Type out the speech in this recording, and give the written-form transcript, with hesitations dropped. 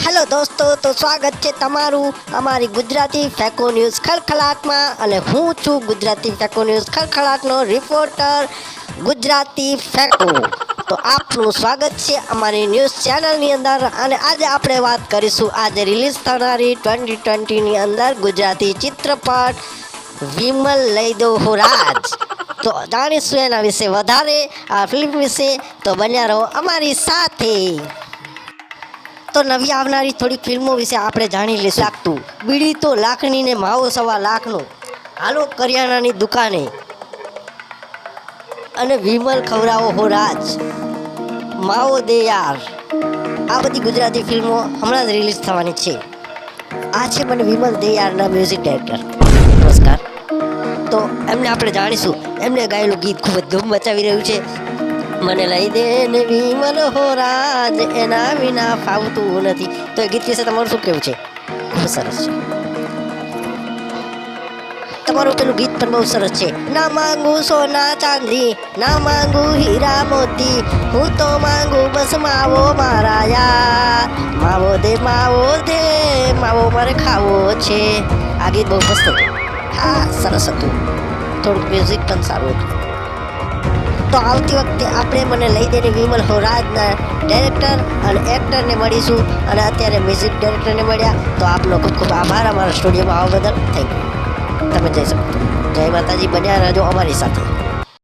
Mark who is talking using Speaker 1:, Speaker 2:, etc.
Speaker 1: Hello દોસ્તો, તો સ્વાગત છે તમારું અમારી ગુજરાતી ફેકો ન્યૂઝ ખળખળાટમાં. અને હું છું ગુજરાતી ફેકો ન્યૂઝ ખળખળાટનો રિપોર્ટર ગુજરાતી ફેકો. તો આપનું સ્વાગત છે અમારી ન્યૂઝ ચેનલની અંદર. અને આજે આપણે વાત કરીશું આજે રિલીઝ થનારી 2020ની અંદર ગુજરાતી ચિત્રપટ વિમલ લઈ દો હો રાજ. તો જાણીશું એના વિશે વધારે, આ ફિલ્મ વિશે. તો બન્યા રહો અમારી સાથે. તો નવી આવનારી થોડીક ફિલ્મો વિશે આપણે જાણી લઈશું. લાગતું બીડી તો લાખની ને માવો સવા લાખનો, હાલો કરિયાણાની દુકાને, અને વિમલ ખવડાવો હો રાજ, માવો દે યાર. આ બધી ગુજરાતી ફિલ્મો હમણાં જ રિલીઝ થવાની છે. આ છે મને વિમલ દે યારના મ્યુઝિક ડાયરેક્ટર. નમસ્કાર. તો એમને આપણે જાણીશું. એમને ગાયેલું ગીત ખૂબ જ ધૂમ મચાવી રહ્યું છે. મને લઈ દે ને વિમલ હો રાજ, એના વિના ફાવતું નથી. તો એ ગીત વિશે તમારું શું કહેવું છે? ખૂબ સરસ છે. તમારું પેલું ગીત પણ બહુ સરસ છે. ના માંગુ સોના ચાંદી, ના માંગુ હીરા મોતી, હું તો માંગુ બસ માવો મારા યાર. માવો દે માવો મારે ખાવો છે. આ ગીત બહુ મસ્ત હતું. હા, સરસ હતું. થોડુંક મ્યુઝિક પણ સારું હતું. તો આવતી વખતે આપણે મને લઈ દઈને વિમલ હો રાજના ડાયરેક્ટર અને એક્ટરને મળીશું. અને અત્યારે મ્યુઝિક ડાયરેક્ટરને મળ્યા. તો આપનો ખૂબ ખૂબ આભાર અમારા સ્ટુડિયોમાં આવવા બદલ. Thank you. તમે જઈ શકો. જય માતાજી. બન્યા રહેજો અમારી સાથે.